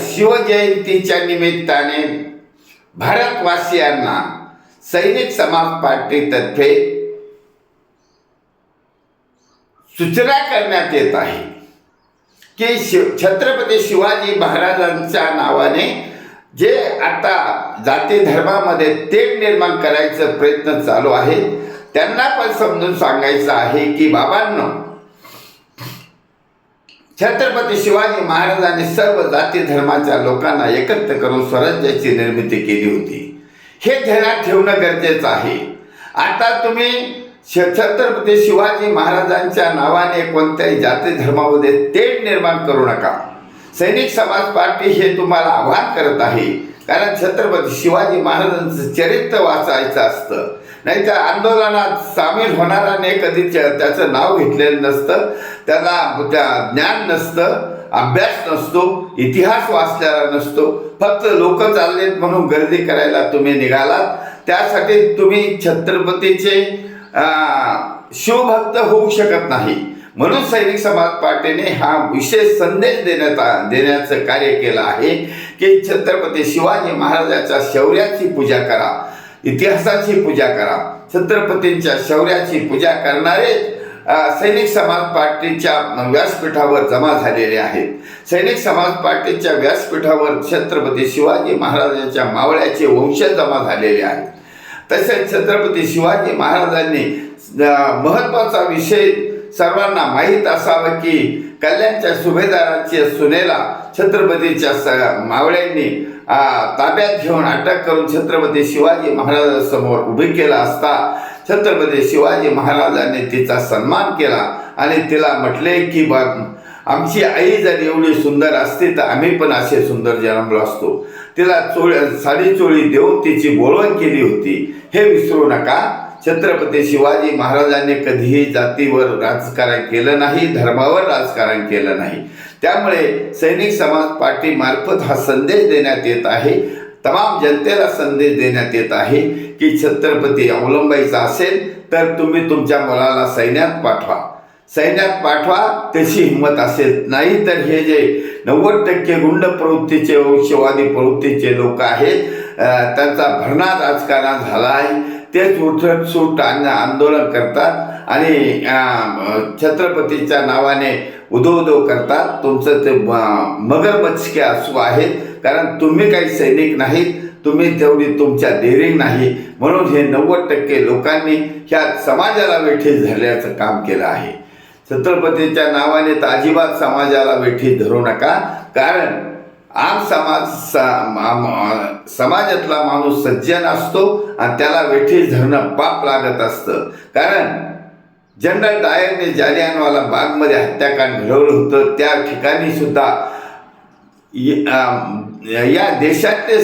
शिवजयंतीच्या निमित्ताने भारतवासियांना सैनिक समाज पार्टीतर्फे सूचना करण्यात येत आहे की छत्रपती शिवाजी महाराजांच्या नावाने जे आता जाती धर्मामध्ये तेढ निर्माण करायचा प्रयत्न चालू आहे त्यांना पण समजून सांगायचं आहे की बाबांनो, छत्रपती शिवाजी महाराजांनी सर्व जाती धर्माच्या लोकांना एकत्र करून स्वराज्याची निर्मिती केली होती. हे ध्यानात ठेवणं गरजेचं आहे. आता तुम्ही छत्रपती शिवाजी महाराजांच्या नावाने कोणत्याही जाती धर्मामध्ये तेढ निर्माण करू नका. सैनिक समाज पार्टी हे तुम्हाला आवाहन करत आहे, कारण छत्रपती शिवाजी महाराजांचं चरित्र वाचायचं असतं. नाही तर आंदोलनात सामील होणाऱ्याने कधी त्याचं नाव घेतलेलं नसतं, त्याला ज्ञान नसतं, अभ्यास नसतो, इतिहास वाचलेला नसतो. फक्त लोक चाललेत म्हणून गर्दी करायला तुम्ही निघालात. त्यासाठी तुम्ही छत्रपतीचे शिवभक्त होऊ शकत नाही. म्हणून सैनिक समाज पार्टीने हा विशेष संदेश देण्याचं कार्य केलं आहे की छत्रपती शिवाजी महाराजांच्या शौर्याची पूजा करा, इतिहासाची पूजा करा. छत्रपतींच्या शौर्याची पूजा करणारे सैनिक समाज पार्टीच्या व्यासपीठावर जमा झालेले आहेत. सैनिक समाज पार्टीच्या व्यासपीठावर छत्रपती शिवाजी महाराजांच्या मावळ्याचे वंशज जमा झालेले आहेत. तसेच छत्रपती शिवाजी महाराजांनी महत्त्वाचा विषय सर्वांना माहीत असावं की कल्याणच्या सुभेदाराच्या सुनेला छत्रपतीच्या मावळ्यांनी ताब्यात घेऊन अटक करून छत्रपती शिवाजी महाराजांसमोर उभे केला असता छत्रपती शिवाजी महाराजांनी तिचा सन्मान केला आणि तिला म्हटले की आमची आई जर एवढी सुंदर असती तर आम्ही पण असे सुंदर जन्मलो असतो. तिला साडी चोळी देऊन तिची बोलवण केली होती. हे विसरू नका. छत्रपती शिवाजी महाराजांनी कधीही जातीवर राजकारण केलं नाही, धर्मावर राजकारण केलं नाही. त्यामुळे सैनिक समाज पार्टी मार्फत हा संदेश देण्यात येत आहे, तमाम जनतेला संदेश देण्यात येत आहे की छत्रपती अवलंबायचा असेल तर तुम्ही तुमच्या मुलाला सैन्यात पाठवा तशी हिंमत असेल. नाही तर हे जे 90% गुंड प्रवृत्तीचे वंशवादी प्रवृत्तीचे लोक आहेत त्यांचा भरणात राजकारण झाला आहे. तेच उठसूट आंदोलन करतात आणि छत्रपतीच्या नावाने उदो करतात. तुमचं ते मगरमच्छके असू आहेत, कारण तुम्ही काही सैनिक नाहीत, तुम्ही तेवढी तुमच्या डेअरिंग नाही. म्हणून हे 90% लोकांनी ह्या समाजाला वेठीस धरल्याचं काम केलं आहे. छत्रपतीच्या नावाने तर अजिबात समाजाला वेठीस धरू नका, कारण आम समाजातला माणूस सज्जन असतो आणि त्याला वेठीस धरणं पाप लागत असतं. कारण जनरल डायरने जालियनवाला बागमध्ये हत्याकांड घडवलं होतं. त्या ठिकाणी सुद्धा या देशातले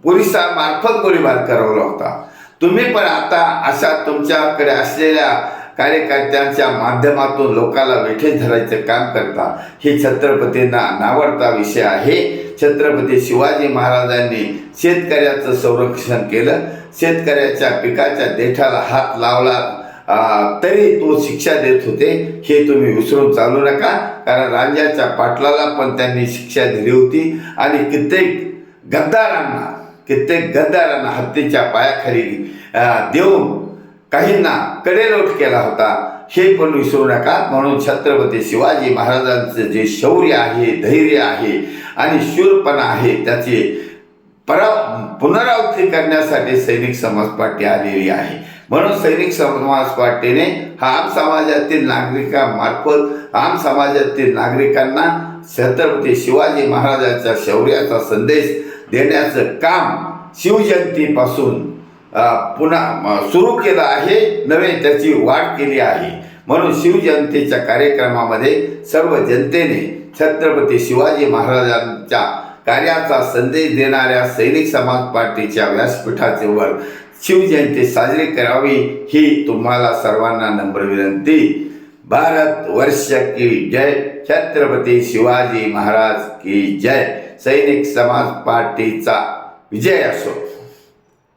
पोलिसांमार्फत गोळीबार करवला होता. तुम्ही पण आता अशा तुमच्याकडे असलेल्या कार्यकर्त्यांच्या माध्यमातून लोकांना वेठीस धरायचं काम करता. हे छत्रपतींना नावडता विषय आहे. छत्रपती शिवाजी महाराजांनी शेतकऱ्याचं संरक्षण केलं. शेतकऱ्याच्या पिकाच्या देठाला हात लावला तरी तो शिक्षा देत होते. हे तुम्ही विसरून चालू नका, कारण राजाच्या पाटलाला पण त्यांनी शिक्षा दिली होती आणि कित्येक गद्दारांना हत्तीच्या पायाखाली देऊन काहींना कडेलोट केला होता. हे पण विसरू नका. म्हणून छत्रपती शिवाजी महाराजांचं जे शौर्य आहे, धैर्य आहे आणि शूरपणा आहे त्याची पुनरावृत्ती करण्यासाठी सैनिक समाज पार्टी आलेली आहे. म्हणून सैनिक समाज पार्टीने आम समाजातील नागरिकांमार्फत आम समाजातील नागरिकांना छत्रपती शिवाजी महाराजांच्या शौर्याचा संदेश देण्याचं काम शिवजयंतीपासून पुन्हा सुरू केलं आहे, नव्हे त्याची वाढ केली आहे. म्हणून शिवजयंतीच्या कार्यक्रमामध्ये सर्व जनतेने छत्रपती शिवाजी महाराजांच्या कार्याचा संदेश देणाऱ्या सैनिक समाज पार्टीच्या व्यासपीठावर शिवजयंती साजरी करावी ही तुम्हाला सर्वांना नम्र विनंती. भारत वर्ष की जय. छत्रपती शिवाजी महाराज की जय. सैनिक समाज पार्टीचा विजय असो.